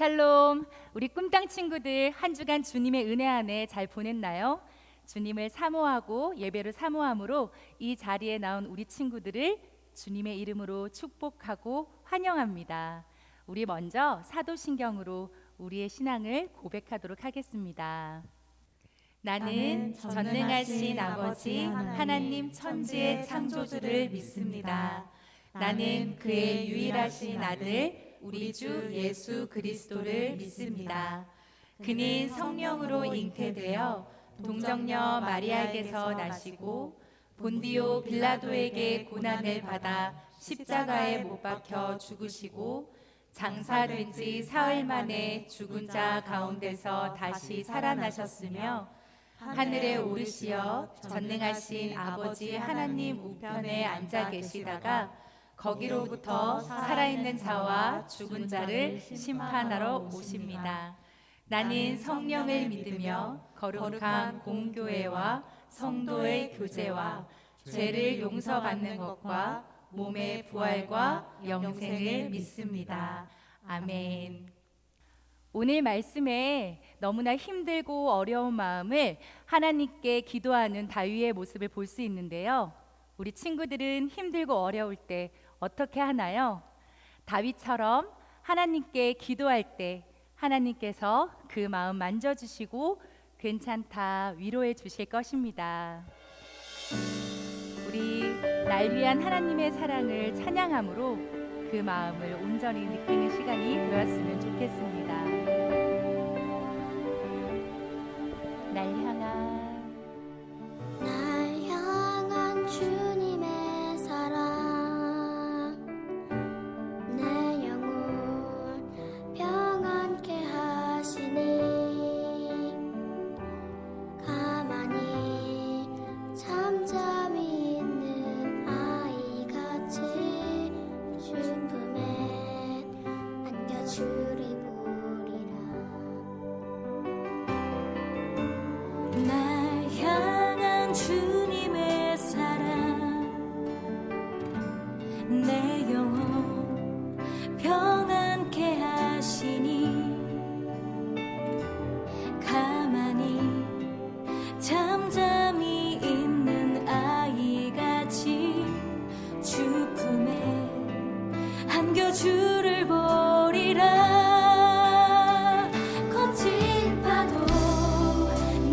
샬롬, 우리 꿈땅 친구들 한 주간 주님의 은혜 안에 잘 보냈나요? 주님을 사모하고 예배를 사모함으로 이 자리에 나온 우리 친구들을 주님의 이름으로 축복하고 환영합니다. 우리 먼저 사도신경으로 우리의 신앙을 고백하도록 하겠습니다. 나는 전능하신 아버지 하나님 천지의 창조주를 믿습니다. 나는 그의 유일하신 아들 우리 주 예수 그리스도를 믿습니다. 그는 성령으로 잉태되어 동정녀 마리아에게서 나시고 본디오 빌라도에게 고난을 받아 십자가에 못 박혀 죽으시고 장사된 지 사흘 만에 죽은 자 가운데서 다시 살아나셨으며 하늘에 오르시어 전능하신 아버지 하나님 우편에 앉아 계시다가 거기로부터 살아있는 자와 죽은 자를 심판하러 오십니다. 나는 성령을 믿으며 거룩한 공교회와 성도의 교제와 죄를 용서받는 것과 몸의 부활과 영생을 믿습니다. 아멘. 오늘 말씀에 너무나 힘들고 어려운 마음을 하나님께 기도하는 다윗의 모습을 볼 수 있는데요. 우리 친구들은 힘들고 어려울 때 어떻게 하나요? 다윗처럼 하나님께 기도할 때 하나님께서 그 마음 만져주시고 괜찮다 위로해 주실 것입니다. 우리 날 위한 하나님의 사랑을 찬양함으로 그 마음을 온전히 느끼는 시간이 되었으면 좋겠습니다. 날 향한 주님의 사랑 내 영혼 평안케 하시니 가만히 잠잠히 있는 아이같이 주 품에 안겨 주를 보리라. 날 향한 주님의 사랑 내 영혼 평안케 하시니 가만히 잠잠히 있는 아이같이 주 품에 안겨 주를 보리라. 거친 파도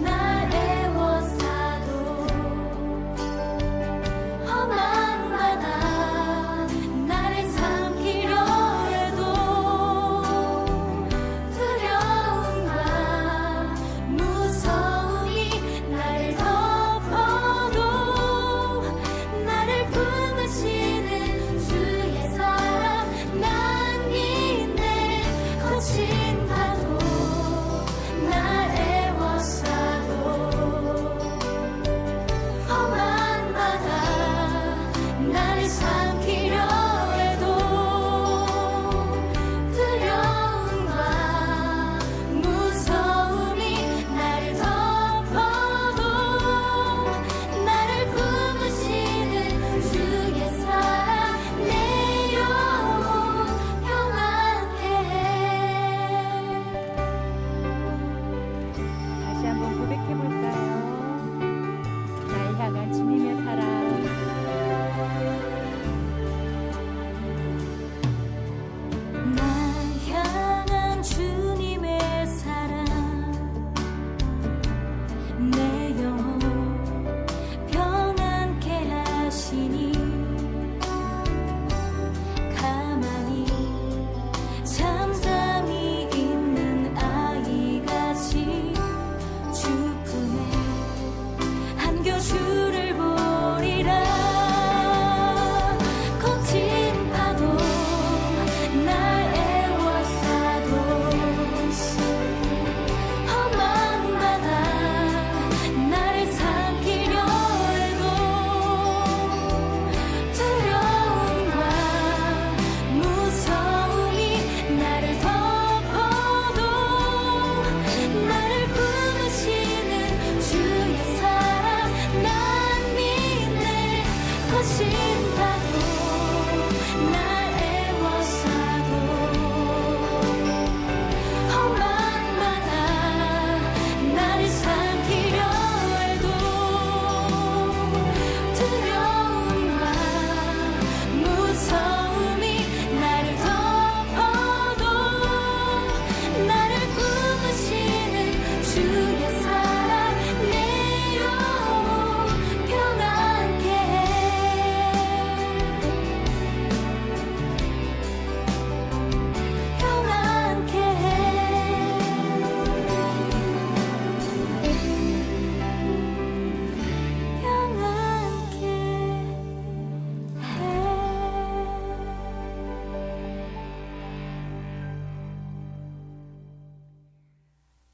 날 애워싸도 험한 바다 나를 삼키려 해도 두려움과 무서움이 나를 덮어도 나를 품으시는 주의 사랑 나를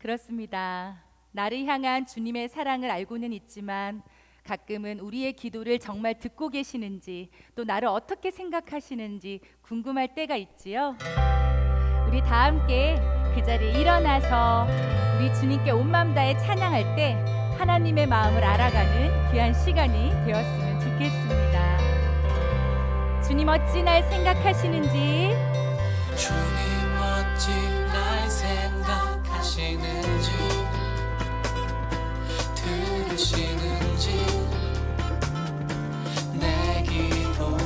그렇습니다. 나를 향한 주님의 사랑을 알고는 있지만 가끔은 우리의 기도를 정말 듣고 계시는지 또 나를 어떻게 생각하시는지 궁금할 때가 있지요. 우리 다 함께 그 자리에 일어나서 우리 주님께 온 마음 다해 찬양할 때 하나님의 마음을 알아가는 귀한 시간이 되었으면 좋겠습니다. 주님 어찌 날 생각하시는지, 주님 어찌 날 생각하시는지 들으시는지 내 기도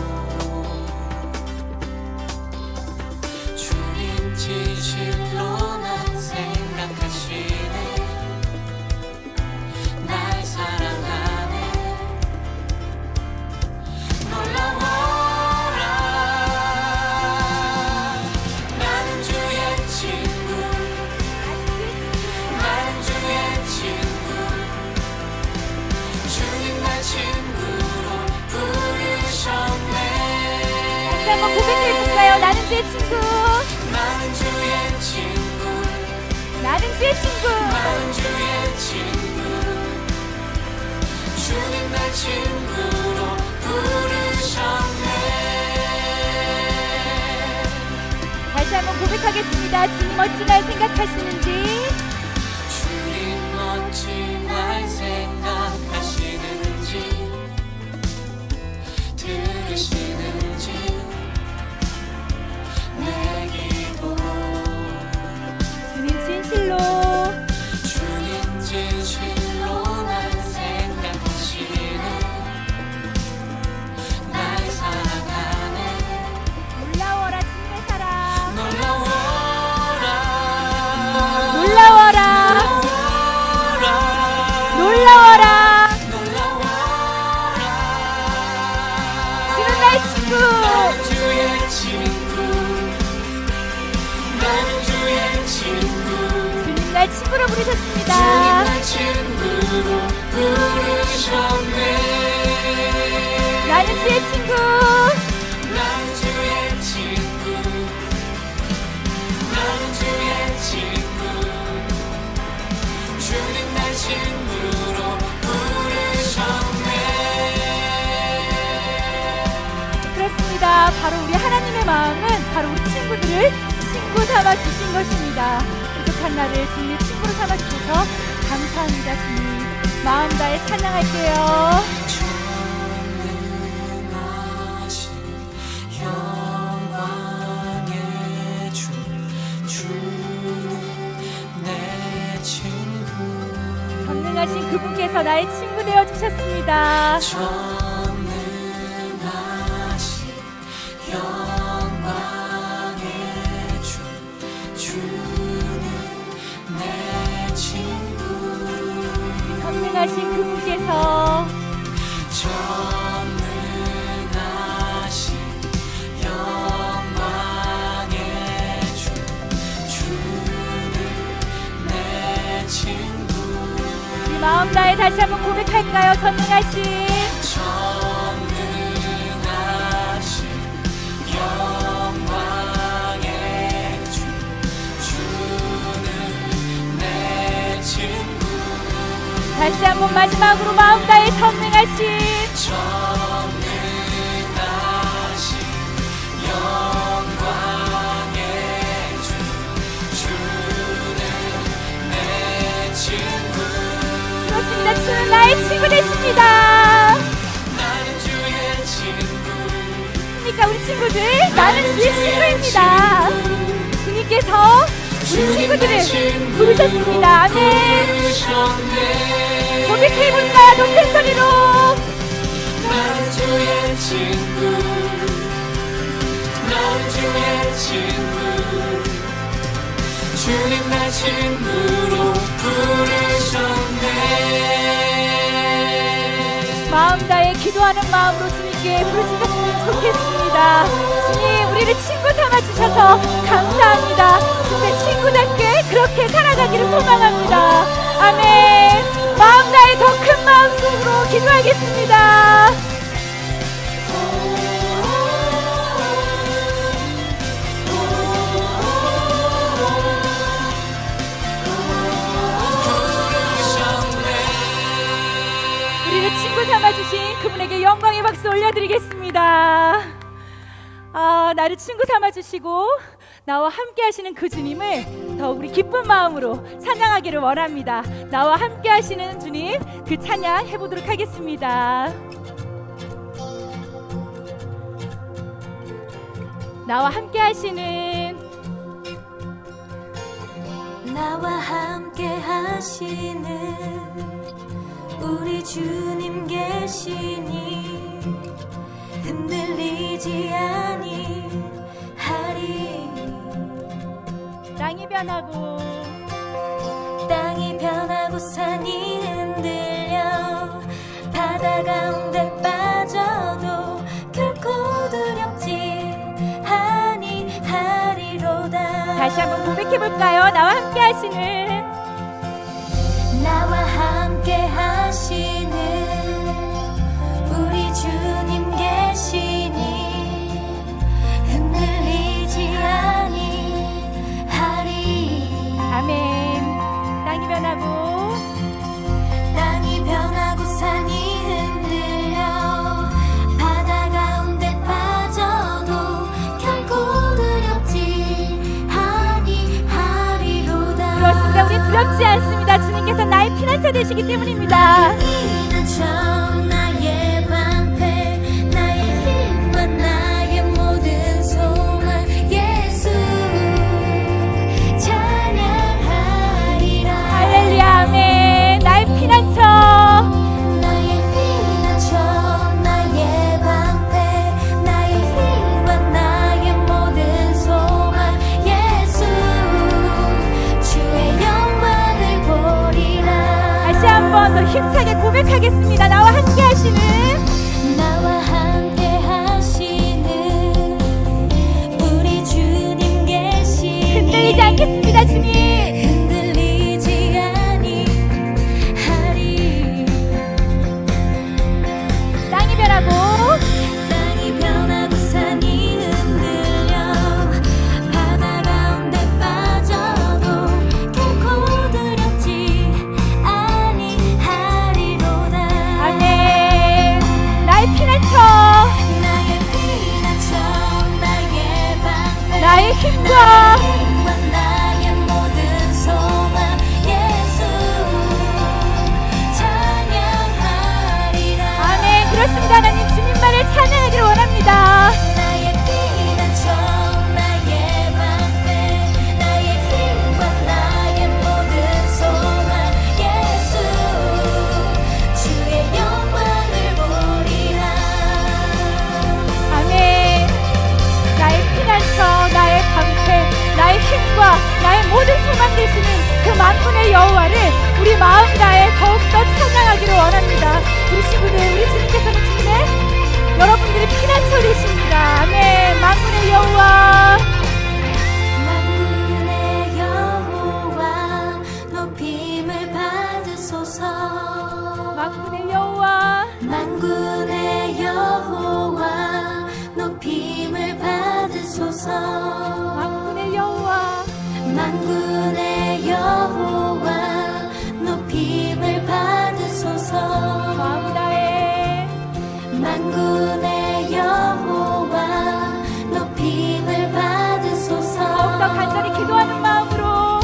주님 진실로 날 생각하시네 날 사랑하네 놀라워라 나는 주의 친구 나는 주의 친구 주님 날 친구로 부르셨네 다시 한번 고백해볼까요? 나는 주의 친구, 나는 주의 친구 나는 주의 친구. 나는 주의 친구 주님 날 친구로 부르셨네 다시 한번 고백하겠습니다. 주님 어찌 날 생각하시는지, 주님 어찌 날 생각하시는지 들으시는지 내 기도 주님 진실로 주님 진실로 날 생각하시네 날 사랑하네 놀라워라 주님의 사랑, 놀라워라 놀라워라, 놀라워라. 주는 나의 친구, 나는 주의 친구 나는 주의 친구 주님 날 친구로 주님 부르셨습니다. 날 친구로 부르셨네 나는 주의 친구, 나는 주의 친구 나는 주의 친구 주님 날 친구로 부르셨네 그렇습니다. 바로 우리 하나님의 마음은 바로 우리 친구들을 친구 삼아 주신 것입니다. 부족한 나를 주님의 친구로 삼아 주셔서 감사합니다. 주님 마음 다해 찬양할게요. 전능하신 영광의 주 주는 내 친구 전능하신 그분께서 나의 친구 되어 주셨습니다. 전능하신 영광의 주 주는 내 친구 전능하신 그분께서 전능하신 영광의 주 주는 내 친구 우리 마음 다해 다시 한번 고백할까요? 전능하신 전능하신 영광의 주 주는 내 친구 다시 한번 마지막으로 마음 다해 전능하신 전능하신 영광의 주 주는 내 친구 그렇습니다. 주는 나의 친구 되십니다. 나는 주의 친구 그러니까 우리 친구들 나는 주의 친구입니다. 주님께서 우리 친구들을 부르셨습니다. 아멘. 부르셨네 고백해볼까요? 높은 소리로 나는 주의 친구 나는 주의 친구 주님 날 친구로 부르셨네 마음 다해 기도하는 마음으로 주님께 부르시겠으면 좋겠습니다. 주님 우리를 친구 삼아 주셔서 감사합니다. 주님의 친구답게 그렇게 살아가기를 소망합니다. 아멘. 마음 다해 더 큰 마음속으로 기도하겠습니다. 올려드리겠습니다. 나를 친구 삼아주시고 나와 함께 하시는 그 주님을 더 우리 기쁜 마음으로 찬양하기를 원합니다. 나와 함께 하시는 주님, 그 찬양 해보도록 하겠습니다. 나와 함께 하시는 나와 함께 하시는 우리 주님 계시니 흔들리지 아니하리. 땅이 변하고 땅이 변하고 산이 흔들려 바다 가운데 빠져도 결코 두렵지 아니하리로다. 다시 한번 고백해볼까요? 나와 함께 하시는 나와 함께 하시는 우리 주님 계시니 흔들리지 아니하리. 아멘. 땅이 변하고 땅이 변하고 산이 흔들려 바다 가운데 빠져도 결코 두렵지 아니하리로다. 그렇습니다. 우리 두렵지 않습니다. 주님께서 나의 피난처 되시기 때문입니다. 피난처 나의 방패 나의 힘과 나의 모든 소망 예수 찬양하리라. 할렐루야. 아멘. 나의 피난처 나의 피난처 나의 방패 나의 힘과 나의 모든 소망 예수 주의 영광을 보리라. 다시 한번 더 힘차게 고백하겠습니다. 나와 함께 하시는 나와 함께 하시는 우리 주님 계시니 흔들리지 않겠습니다. 주님. 흔들리지 아니하리. 땅이 변하고 땅이 변하고 산이 흔들려 바다 가운데 빠져도 결코 두렵지 아니하리로다. 아멘. 나의 피난처 나의 피난처 나의 방패 나의 힘과 힘과 나의 모든 소망 예수 찬양하리라. 아멘. 그렇습니다. 하나님 주님만을 찬양하기를 원합니다. 나의 피난처 나의 방패 나의 힘과 나의 모든 소망 예수 주의 영광을 보리라. 아멘. 나의 피난처, 나의 방패, 나의 힘과 나의 모든 소망 되시는 그 만군의 여호와를 우리 마음 다해 더욱더 찬양하기를 원합니다. 우리 친구들, 우리 주님께서는 주님의 여러분들이 피난처 되십니다. 아멘. 만군의 여호와, 만군의 여호와 높임을 받으소서. 만군의 여호와, 만군의 여호와 높임을 받으소서. 만군의 여호와, 만군의 여호와 높임을 받으소서. 마음 다해 만군의 여호와 높임을 받으소서. 더욱더 간절히 기도하는 마음으로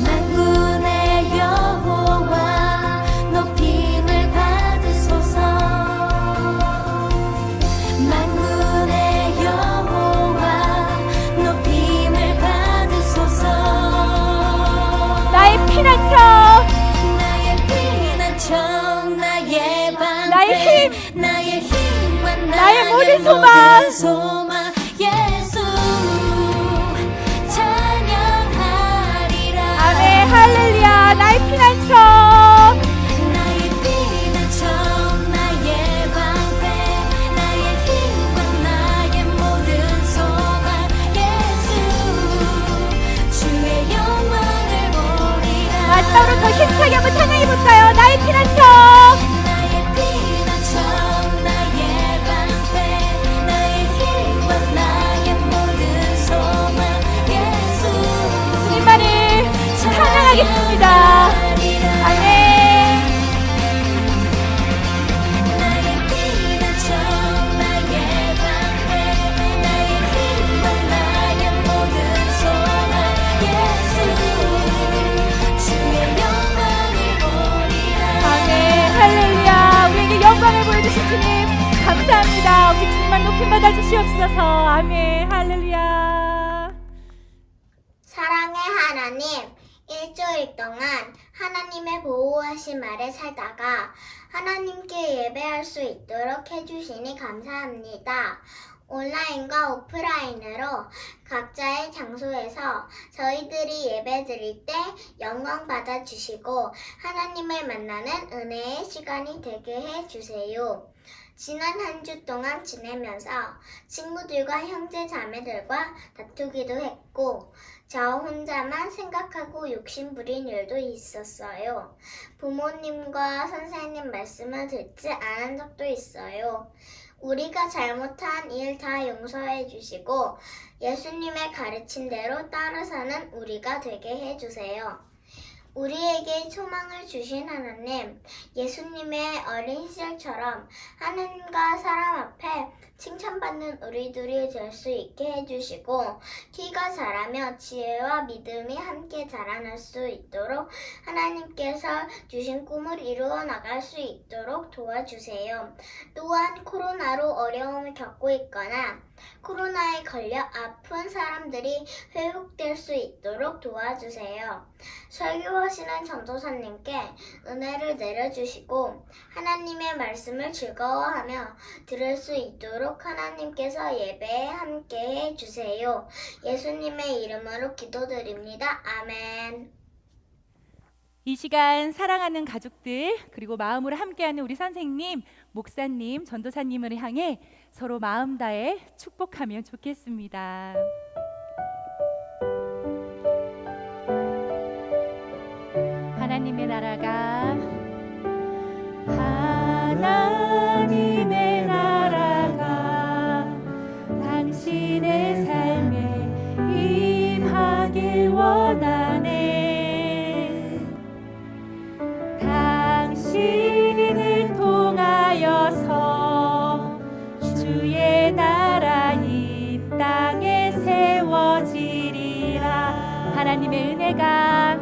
만군의 여호와 높임을 받으소서. 만군의 여호와 높임을 받으소서. 나의 피난처, 나의 피난처 나의 방패 나의 힘, 나의 힘과 나의 모든 소망 소망 예수 찬양하리라. 아멘. 할렐루야. 나의 피난처, 나의 피난처 나의 방패 나의 힘과 나의 모든 소망 예수 주의 영광을 보리라. 마지막으로 더 힘차게 한번 찬양해볼까요? 나의 피난처, 나의 피난처 나의 방패 나의 힘과 나의 모든 소망 예수 주님만을 찬양하겠습니다. 아멘. 나의 피난처 나의 감사합니다. 우리 주님만 높임 받아 주시옵소서. 아멘. 할렐루야. 사랑의 하나님, 일주일 동안 하나님의 보호하심 아래 살다가 하나님께 예배할 수 있도록 해주시니 감사합니다. 온라인과 오프라인으로 각자의 장소에서 저희들이 예배 드릴 때 영광 받아주시고 하나님을 만나는 은혜의 시간이 되게 해주세요. 지난 한 주 동안 지내면서 친구들과 형제 자매들과 다투기도 했고 저 혼자만 생각하고 욕심 부린 일도 있었어요. 부모님과 선생님 말씀을 듣지 않은 적도 있어요. 우리가 잘못한 일 다 용서해 주시고 예수님의 가르침대로 따라 사는 우리가 되게 해주세요. 우리에게 소망을 주신 하나님, 예수님의 어린 시절처럼 하나님과 사람 앞에 칭찬받는 우리들이 될 수 있게 해주시고 키가 자라며 지혜와 믿음이 함께 자라날 수 있도록 하나님께서 주신 꿈을 이루어 나갈 수 있도록 도와주세요. 또한 코로나로 어려움을 겪고 있거나 코로나에 걸려 아픈 사람들이 회복될 수 있도록 도와주세요. 설교하시는 전도사님께 은혜를 내려주시고 하나님의 말씀을 즐거워하며 들을 수 있도록 하나님께서 예배에 함께 해주세요. 예수님의 이름으로 기도드립니다. 아멘. 이 시간 사랑하는 가족들 그리고 마음으로 함께하는 우리 선생님, 목사님, 전도사님을 향해 서로 마음 다해 축복하면 좋겠습니다. 하나님의 나라가 하나님의 나라가 당신의 삶에 임하길 원하네. 당신을 통하여서 주의 나라 이 땅에 세워지리라. 하나님의 은혜가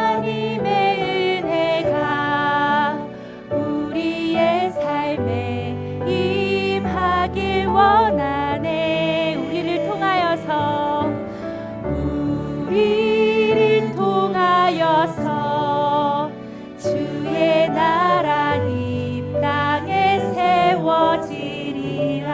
하나님의 은혜가 우리의 삶에 임하길 원하네. 우리를 통하여서 주의 나라 이 땅에 세워지리라.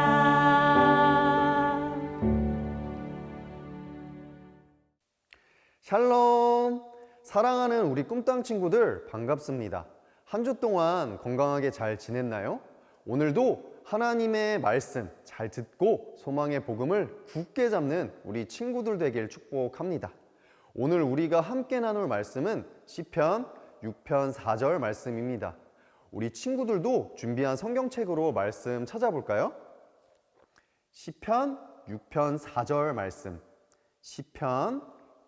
샬롬! 사랑하는 우리 꿈땅 친구들 반갑습니다. 한 주 동안 건강하게 잘 지냈나요? 오늘도 하나님의 말씀 잘 듣고 소망의 복음을 굳게 잡는 우리 친구들 되길 축복합니다. 오늘 우리가 함께 나눌 말씀은 시편 6편 4절 말씀입니다. 우리 친구들도 준비한 성경책으로 말씀 찾아볼까요? 시편 6편 4절 말씀. 시편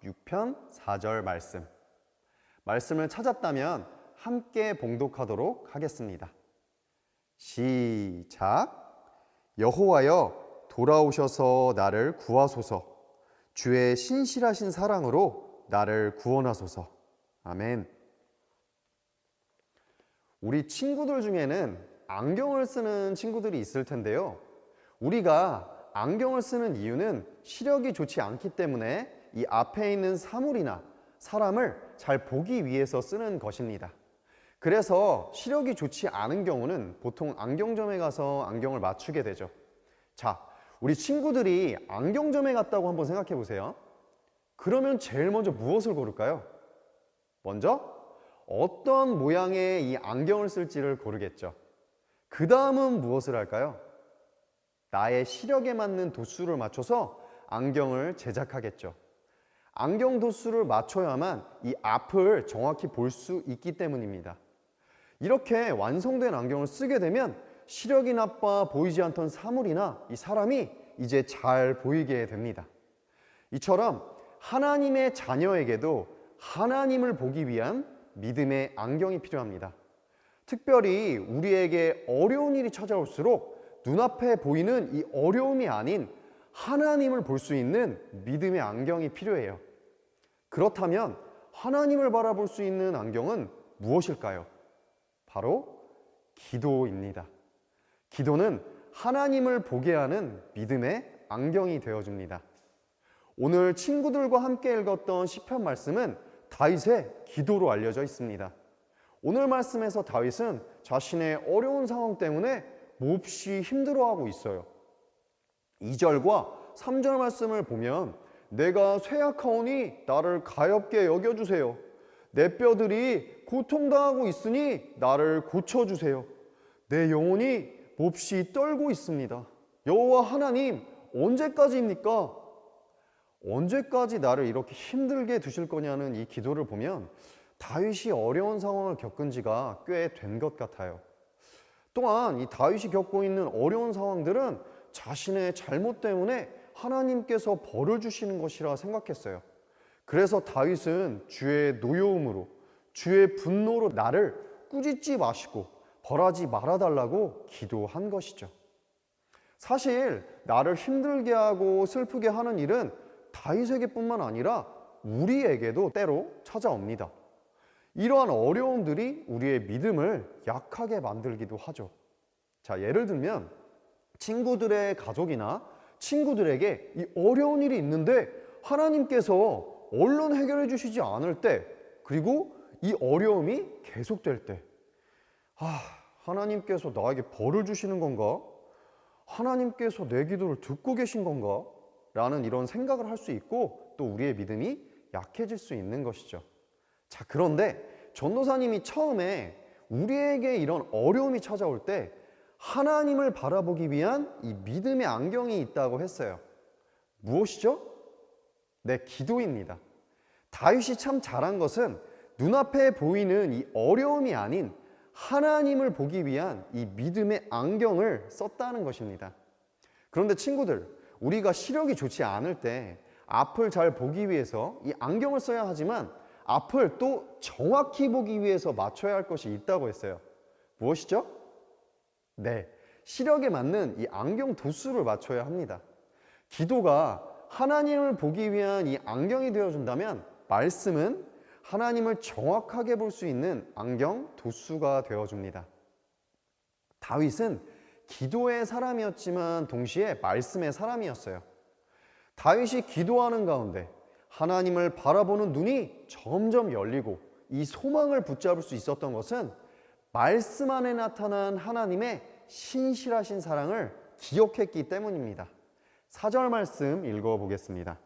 6편 4절 말씀. 말씀을 찾았다면 함께 봉독하도록 하겠습니다. 시작. 여호와여 돌아오셔서 나를 구하소서. 주의 신실하신 사랑으로 나를 구원하소서. 아멘. 우리 친구들 중에는 안경을 쓰는 친구들이 있을 텐데요. 우리가 안경을 쓰는 이유는 시력이 좋지 않기 때문에 이 앞에 있는 사물이나 사람을 잘 보기 위해서 쓰는 것입니다. 그래서 시력이 좋지 않은 경우는 보통 안경점에 가서 안경을 맞추게 되죠. 자, 우리 친구들이 안경점에 갔다고 한번 생각해 보세요. 그러면 제일 먼저 무엇을 고를까요? 먼저 어떤 모양의 이 안경을 쓸지를 고르겠죠. 그 다음은 무엇을 할까요? 나의 시력에 맞는 도수를 맞춰서 안경을 제작하겠죠. 안경 도수를 맞춰야만 이 앞을 정확히 볼 수 있기 때문입니다. 이렇게 완성된 안경을 쓰게 되면 시력이 나빠 보이지 않던 사물이나 이 사람이 이제 잘 보이게 됩니다. 이처럼 하나님의 자녀에게도 하나님을 보기 위한 믿음의 안경이 필요합니다. 특별히 우리에게 어려운 일이 찾아올수록 눈앞에 보이는 이 어려움이 아닌 하나님을 볼 수 있는 믿음의 안경이 필요해요. 그렇다면 하나님을 바라볼 수 있는 안경은 무엇일까요? 바로 기도입니다. 기도는 하나님을 보게 하는 믿음의 안경이 되어줍니다. 오늘 친구들과 함께 읽었던 시편 말씀은 다윗의 기도로 알려져 있습니다. 오늘 말씀에서 다윗은 자신의 어려운 상황 때문에 몹시 힘들어하고 있어요. 2절과 3절 말씀을 보면 내가 쇠약하오니 나를 가엾게 여겨주세요. 내 뼈들이 고통당하고 있으니 나를 고쳐주세요. 내 영혼이 몹시 떨고 있습니다. 여호와 하나님, 언제까지입니까? 언제까지 나를 이렇게 힘들게 두실 거냐는 이 기도를 보면 다윗이 어려운 상황을 겪은 지가 꽤 된 것 같아요. 또한 이 다윗이 겪고 있는 어려운 상황들은 자신의 잘못 때문에 하나님께서 벌을 주시는 것이라 생각했어요. 그래서 다윗은 주의 노여움으로, 주의 분노로 나를 꾸짖지 마시고 벌하지 말아달라고 기도한 것이죠. 사실 나를 힘들게 하고 슬프게 하는 일은 다윗에게뿐만 아니라 우리에게도 때로 찾아옵니다. 이러한 어려움들이 우리의 믿음을 약하게 만들기도 하죠. 자, 예를 들면 친구들의 가족이나 친구들에게 이 어려운 일이 있는데 하나님께서 얼른 해결해 주시지 않을 때, 그리고 이 어려움이 계속될 때, 하나님께서 나에게 벌을 주시는 건가? 하나님께서 내 기도를 듣고 계신 건가? 라는 이런 생각을 할 수 있고 또 우리의 믿음이 약해질 수 있는 것이죠. 자, 그런데 전도사님이 처음에 우리에게 이런 어려움이 찾아올 때 하나님을 바라보기 위한 이 믿음의 안경이 있다고 했어요. 무엇이죠? 네, 기도입니다. 다윗이 참 잘한 것은 눈앞에 보이는 이 어려움이 아닌 하나님을 보기 위한 이 믿음의 안경을 썼다는 것입니다. 그런데 친구들, 우리가 시력이 좋지 않을 때 앞을 잘 보기 위해서 이 안경을 써야 하지만 앞을 또 정확히 보기 위해서 맞춰야 할 것이 있다고 했어요. 무엇이죠? 네, 시력에 맞는 이 안경 도수를 맞춰야 합니다. 기도가 하나님을 보기 위한 이 안경이 되어준다면 말씀은 하나님을 정확하게 볼 수 있는 안경 도수가 되어줍니다. 다윗은 기도의 사람이었지만 동시에 말씀의 사람이었어요. 다윗이 기도하는 가운데 하나님을 바라보는 눈이 점점 열리고 이 소망을 붙잡을 수 있었던 것은 말씀 안에 나타난 하나님의 신실하신 사랑을 기억했기 때문입니다. 4절 말씀 읽어보겠습니다.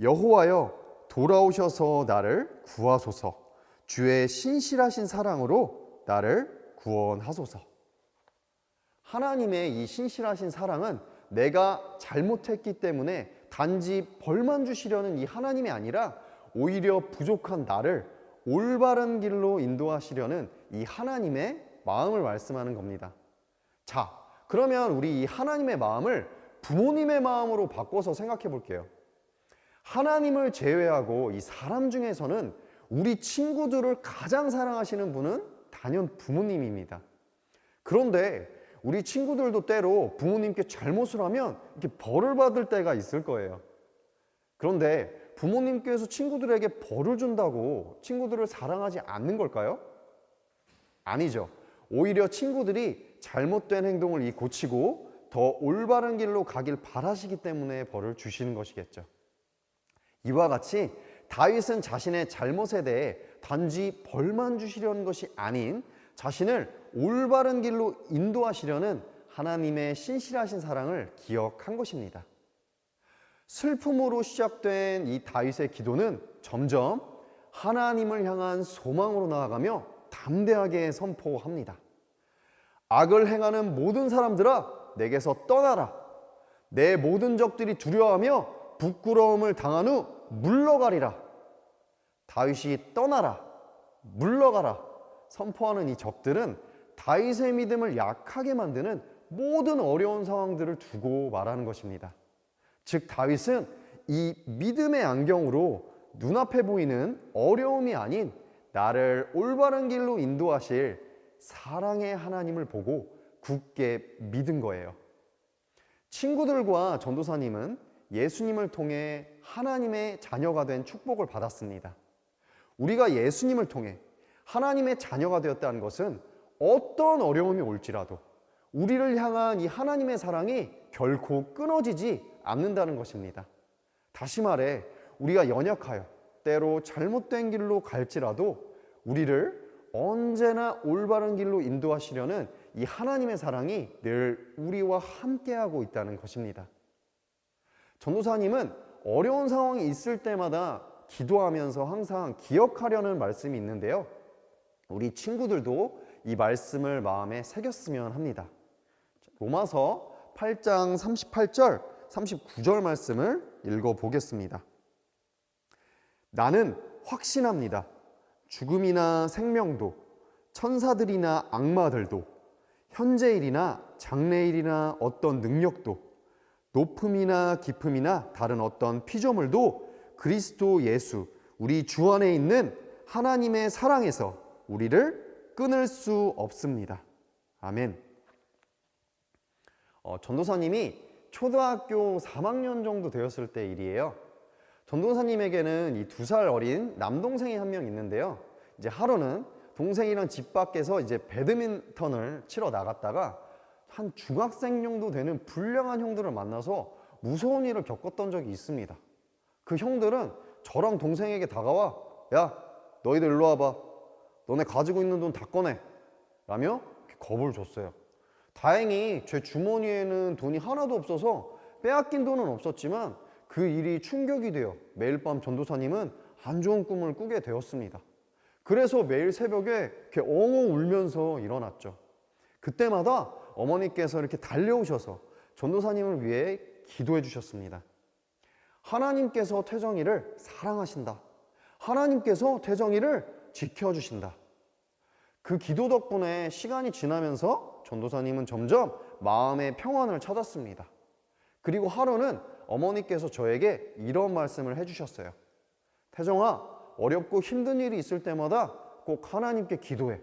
여호와여, 돌아오셔서 나를 구하소서. 주의 신실하신 사랑으로 나를 구원하소서. 하나님의 이 신실하신 사랑은 내가 잘못했기 때문에 단지 벌만 주시려는 이 하나님이 아니라 오히려 부족한 나를 올바른 길로 인도하시려는 이 하나님의 마음을 말씀하는 겁니다. 자, 그러면 우리 이 하나님의 마음을 부모님의 마음으로 바꿔서 생각해 볼게요. 하나님을 제외하고 이 사람 중에서는 우리 친구들을 가장 사랑하시는 분은 단연 부모님입니다. 그런데 우리 친구들도 때로 부모님께 잘못을 하면 이렇게 벌을 받을 때가 있을 거예요. 그런데 부모님께서 친구들에게 벌을 준다고 친구들을 사랑하지 않는 걸까요? 아니죠. 오히려 친구들이 잘못된 행동을 고치고 더 올바른 길로 가길 바라시기 때문에 벌을 주시는 것이겠죠. 이와 같이 다윗은 자신의 잘못에 대해 단지 벌만 주시려는 것이 아닌 자신을 올바른 길로 인도하시려는 하나님의 신실하신 사랑을 기억한 것입니다. 슬픔으로 시작된 이 다윗의 기도는 점점 하나님을 향한 소망으로 나아가며 담대하게 선포합니다. 악을 행하는 모든 사람들아, 내게서 떠나라. 내 모든 적들이 두려워하며 부끄러움을 당한 후 물러가리라. 다윗이 떠나라, 물러가라 선포하는 이 적들은 다윗의 믿음을 약하게 만드는 모든 어려운 상황들을 두고 말하는 것입니다. 즉 다윗은 이 믿음의 안경으로 눈앞에 보이는 어려움이 아닌 나를 올바른 길로 인도하실 사랑의 하나님을 보고 굳게 믿은 거예요. 친구들과 전도사님은 예수님을 통해 하나님의 자녀가 된 축복을 받았습니다. 우리가 예수님을 통해 하나님의 자녀가 되었다는 것은 어떤 어려움이 올지라도 우리를 향한 이 하나님의 사랑이 결코 끊어지지 않는다는 것입니다. 다시 말해 우리가 연약하여 때로 잘못된 길로 갈지라도 우리를 언제나 올바른 길로 인도하시려는 이 하나님의 사랑이 늘 우리와 함께하고 있다는 것입니다. 전도사님은 어려운 상황이 있을 때마다 기도하면서 항상 기억하려는 말씀이 있는데요. 우리 친구들도 이 말씀을 마음에 새겼으면 합니다. 로마서 8장 38절, 39절 말씀을 읽어보겠습니다. 나는 확신합니다. 죽음이나 생명도, 천사들이나 악마들도, 현재일이나 장래일이나 어떤 능력도, 높음이나 깊음이나 다른 어떤 피조물도 그리스도 예수, 우리 주 안에 있는 하나님의 사랑에서 우리를 끊을 수 없습니다. 아멘. 전도사님이 초등학교 3학년 정도 되었을 때 일이에요. 전도사님에게는 이 2살 어린 남동생이 한 명 있는데요. 이제 하루는 동생이랑 집 밖에서 이제 배드민턴을 치러 나갔다가 한 중학생 정도 되는 불량한 형들을 만나서 무서운 일을 겪었던 적이 있습니다. 그 형들은 저랑 동생에게 다가와, 야, 너희들 일로 와봐. 너네 가지고 있는 돈 다 꺼내. 라며 겁을 줬어요. 다행히 제 주머니에는 돈이 하나도 없어서 빼앗긴 돈은 없었지만 그 일이 충격이 되어 매일 밤 전도사님은 안 좋은 꿈을 꾸게 되었습니다. 그래서 매일 새벽에 이렇게 엉엉 울면서 일어났죠. 그때마다 어머니께서 이렇게 달려오셔서 전도사님을 위해 기도해 주셨습니다. 하나님께서 태정이를 사랑하신다. 하나님께서 태정이를 지켜주신다. 그 기도 덕분에 시간이 지나면서 전도사님은 점점 마음의 평안을 찾았습니다. 그리고 하루는 어머니께서 저에게 이런 말씀을 해주셨어요. 태정아, 어렵고 힘든 일이 있을 때마다 꼭 하나님께 기도해.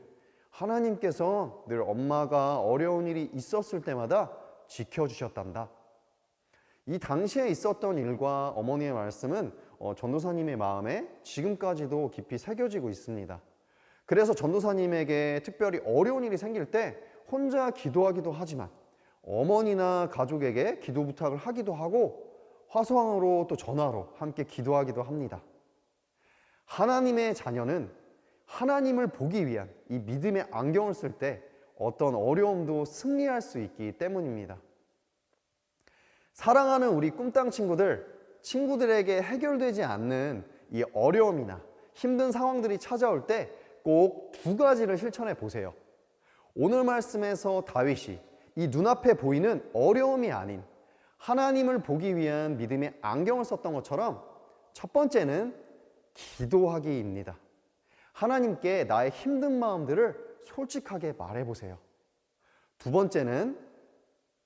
하나님께서 늘 엄마가 어려운 일이 있었을 때마다 지켜주셨단다. 이 당시에 있었던 일과 어머니의 말씀은 전도사님의 마음에 지금까지도 깊이 새겨지고 있습니다. 그래서 전도사님에게 특별히 어려운 일이 생길 때 혼자 기도하기도 하지만 어머니나 가족에게 기도 부탁을 하기도 하고 화상으로 또 전화로 함께 기도하기도 합니다. 하나님의 자녀는 하나님을 보기 위한 이 믿음의 안경을 쓸 때 어떤 어려움도 승리할 수 있기 때문입니다. 사랑하는 우리 꿈땅 친구들에게 해결되지 않는 이 어려움이나 힘든 상황들이 찾아올 때 꼭 2가지를 실천해 보세요. 오늘 말씀에서 다윗이 이 눈앞에 보이는 어려움이 아닌 하나님을 보기 위한 믿음의 안경을 썼던 것처럼 첫 번째는 기도하기입니다. 하나님께 나의 힘든 마음들을 솔직하게 말해보세요. 2번째는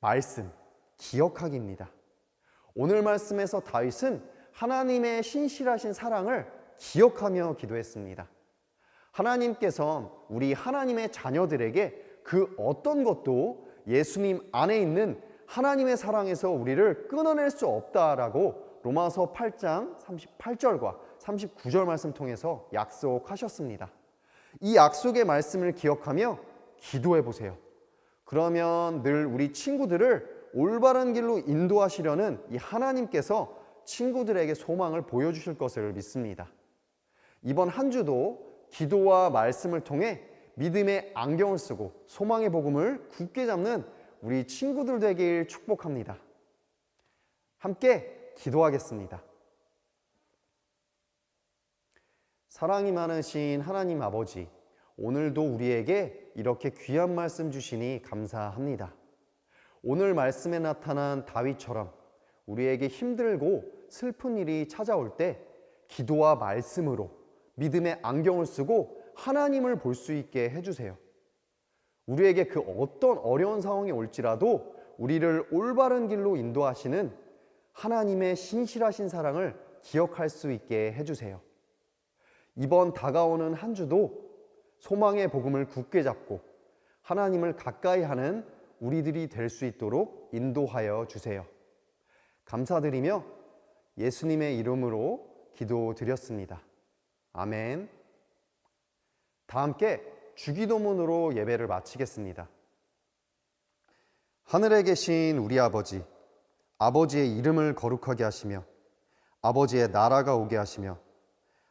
말씀, 기억하기입니다. 오늘 말씀에서 다윗은 하나님의 신실하신 사랑을 기억하며 기도했습니다. 하나님께서 우리 하나님의 자녀들에게 그 어떤 것도 예수님 안에 있는 하나님의 사랑에서 우리를 끊어낼 수 없다라고 로마서 8장 38절과 39절 말씀 통해서 약속하셨습니다. 이 약속의 말씀을 기억하며 기도해 보세요. 그러면 늘 우리 친구들을 올바른 길로 인도하시려는 이 하나님께서 친구들에게 소망을 보여주실 것을 믿습니다. 이번 한 주도 기도와 말씀을 통해 믿음의 안경을 쓰고 소망의 복음을 굳게 잡는 우리 친구들 되길 축복합니다. 함께 기도하겠습니다. 사랑이 많으신 하나님 아버지, 오늘도 우리에게 이렇게 귀한 말씀 주시니 감사합니다. 오늘 말씀에 나타난 다윗처럼 우리에게 힘들고 슬픈 일이 찾아올 때 기도와 말씀으로 믿음의 안경을 쓰고 하나님을 볼 수 있게 해주세요. 우리에게 그 어떤 어려운 상황이 올지라도 우리를 올바른 길로 인도하시는 하나님의 신실하신 사랑을 기억할 수 있게 해주세요. 이번 다가오는 한 주도 소망의 복음을 굳게 잡고 하나님을 가까이 하는 우리들이 될 수 있도록 인도하여 주세요. 감사드리며 예수님의 이름으로 기도드렸습니다. 아멘. 다 함께 주기도문으로 예배를 마치겠습니다. 하늘에 계신 우리 아버지, 아버지의 이름을 거룩하게 하시며 아버지의 나라가 오게 하시며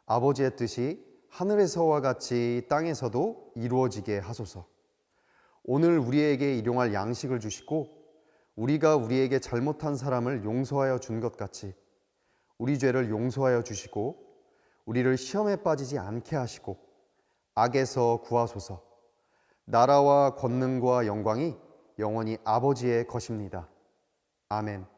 아버지의 뜻이 하늘에서와 같이 땅에서도 이루어지게 하소서. 오늘 우리에게 일용할 양식을 주시고 우리가 우리에게 잘못한 사람을 용서하여 준 것 같이 우리 죄를 용서하여 주시고 우리를 시험에 빠지지 않게 하시고 악에서 구하소서. 나라와 권능과 영광이 영원히 아버지의 것입니다. 아멘.